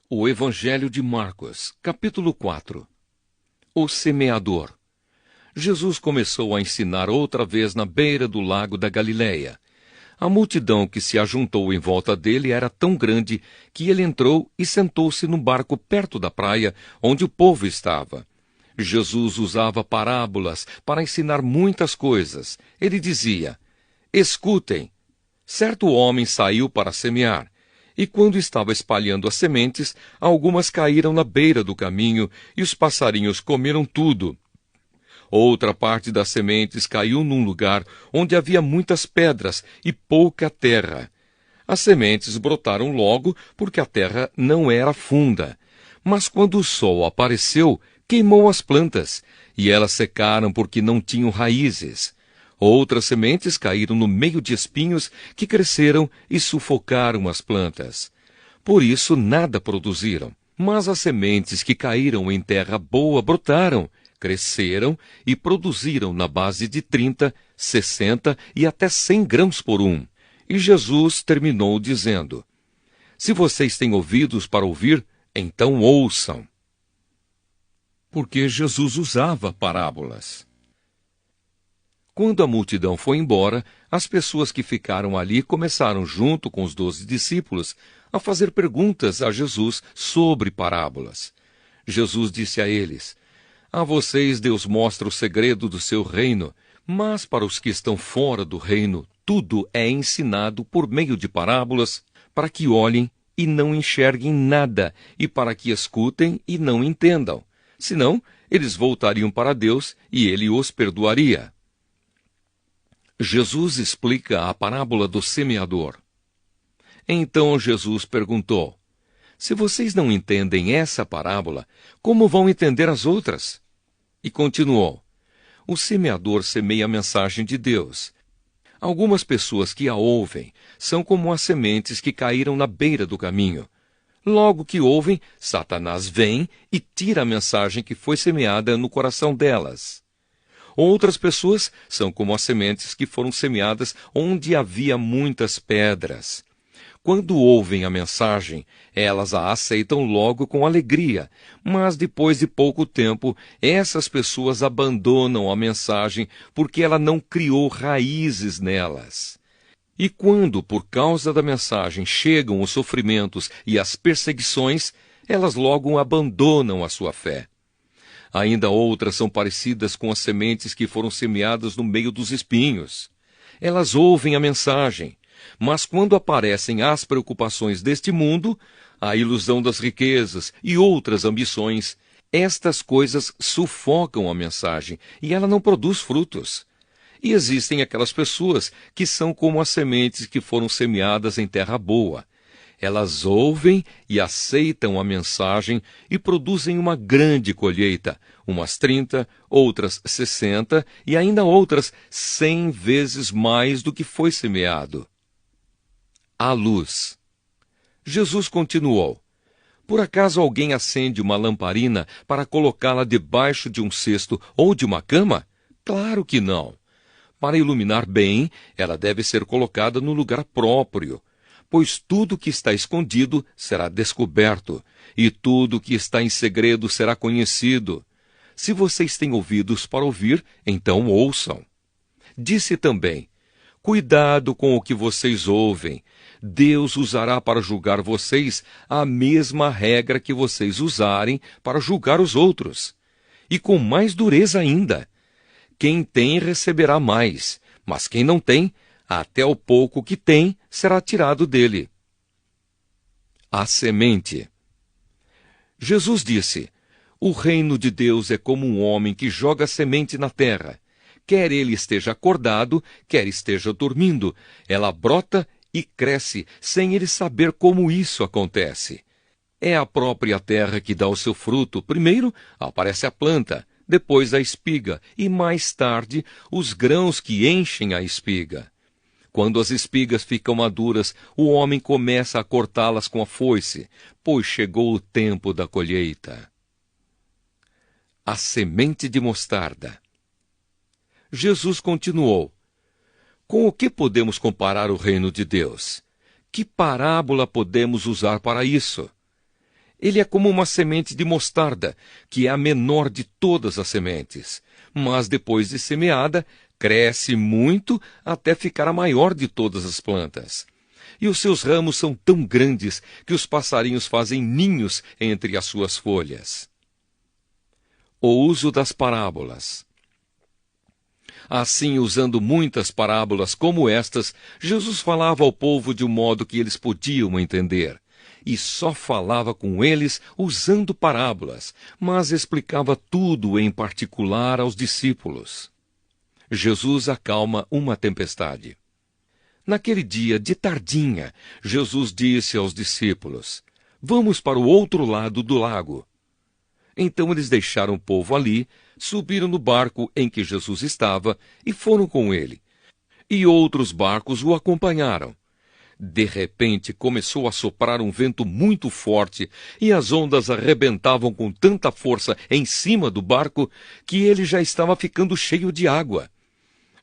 O Evangelho de Marcos, capítulo 4. O semeador. Jesus começou a ensinar outra vez na beira do lago da Galileia. A multidão que se ajuntou em volta dele era tão grande que ele entrou e sentou-se num barco perto da praia, onde o povo estava. Jesus usava parábolas para ensinar muitas coisas. Ele dizia: escutem, certo homem saiu para semear. E quando estava espalhando as sementes, algumas caíram na beira do caminho, e os passarinhos comeram tudo. Outra parte das sementes caiu num lugar onde havia muitas pedras e pouca terra. As sementes brotaram logo, porque a terra não era funda. Mas quando o sol apareceu, queimou as plantas, e elas secaram porque não tinham raízes. Outras sementes caíram no meio de espinhos que cresceram e sufocaram as plantas. Por isso nada produziram. Mas as sementes que caíram em terra boa brotaram, cresceram e produziram na base de 30, 60 e até 100 grãos por um. E Jesus terminou dizendo: se vocês têm ouvidos para ouvir, então ouçam. Porque Jesus usava parábolas. Quando a multidão foi embora, as pessoas que ficaram ali começaram, junto com os 12 discípulos, a fazer perguntas a Jesus sobre parábolas. Jesus disse a eles: a vocês Deus mostra o segredo do seu reino, mas para os que estão fora do reino, tudo é ensinado por meio de parábolas, para que olhem e não enxerguem nada, e para que escutem e não entendam. Senão, eles voltariam para Deus e ele os perdoaria. Jesus explica a parábola do semeador. Então Jesus perguntou: se vocês não entendem essa parábola, como vão entender as outras? E continuou: o semeador semeia a mensagem de Deus. Algumas pessoas que a ouvem são como as sementes que caíram na beira do caminho. Logo que ouvem, Satanás vem e tira a mensagem que foi semeada no coração delas. Outras pessoas são como as sementes que foram semeadas onde havia muitas pedras. Quando ouvem a mensagem, elas a aceitam logo com alegria, mas depois de pouco tempo, essas pessoas abandonam a mensagem porque ela não criou raízes nelas. E quando, por causa da mensagem, chegam os sofrimentos e as perseguições, elas logo abandonam a sua fé. Ainda outras são parecidas com as sementes que foram semeadas no meio dos espinhos. Elas ouvem a mensagem, mas quando aparecem as preocupações deste mundo, a ilusão das riquezas e outras ambições, estas coisas sufocam a mensagem e ela não produz frutos. E existem aquelas pessoas que são como as sementes que foram semeadas em terra boa. Elas ouvem e aceitam a mensagem e produzem uma grande colheita, umas 30, outras 60 e ainda outras 100 vezes mais do que foi semeado. A luz. Jesus continuou: por acaso alguém acende uma lamparina para colocá-la debaixo de um cesto ou de uma cama? Claro que não. Para iluminar bem, ela deve ser colocada no lugar próprio, pois tudo que está escondido será descoberto, e tudo que está em segredo será conhecido. Se vocês têm ouvidos para ouvir, então ouçam. Disse também: cuidado com o que vocês ouvem. Deus usará para julgar vocês a mesma regra que vocês usarem para julgar os outros. E com mais dureza ainda. Quem tem receberá mais, mas quem não tem, até o pouco que tem será tirado dele. A semente. Jesus disse: o reino de Deus é como um homem que joga semente na terra. Quer ele esteja acordado, quer esteja dormindo, ela brota e cresce sem ele saber como isso acontece. É a própria terra que dá o seu fruto. Primeiro aparece a planta, depois a espiga e mais tarde os grãos que enchem a espiga. Quando as espigas ficam maduras, o homem começa a cortá-las com a foice, pois chegou o tempo da colheita. A semente de mostarda. Jesus continuou: com o que podemos comparar o reino de Deus? Que parábola podemos usar para isso? Ele é como uma semente de mostarda, que é a menor de todas as sementes. Mas depois de semeada, cresce muito até ficar a maior de todas as plantas. E os seus ramos são tão grandes que os passarinhos fazem ninhos entre as suas folhas. O uso das parábolas. Assim, usando muitas parábolas como estas, Jesus falava ao povo de um modo que eles podiam entender. E só falava com eles usando parábolas, mas explicava tudo em particular aos discípulos. Jesus acalma uma tempestade. Naquele dia, de tardinha, Jesus disse aos discípulos: "Vamos para o outro lado do lago." Então eles deixaram o povo ali, subiram no barco em que Jesus estava e foram com ele. E outros barcos o acompanharam. De repente começou a soprar um vento muito forte e as ondas arrebentavam com tanta força em cima do barco que ele já estava ficando cheio de água.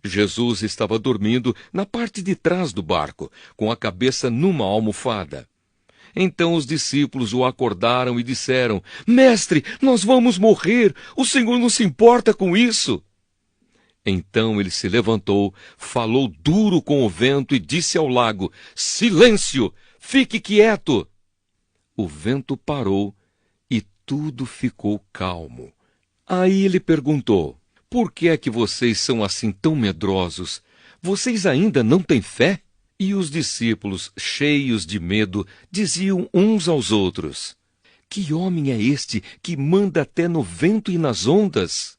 Jesus estava dormindo na parte de trás do barco, com a cabeça numa almofada. Então os discípulos o acordaram e disseram: "Mestre, nós vamos morrer! O Senhor não se importa com isso!" Então ele se levantou, falou duro com o vento e disse ao lago: "Silêncio! Fique quieto!" O vento parou e tudo ficou calmo. Aí ele perguntou: "Por que é que vocês são assim tão medrosos? Vocês ainda não têm fé?" E os discípulos, cheios de medo, diziam uns aos outros: "Que homem é este que manda até no vento e nas ondas?"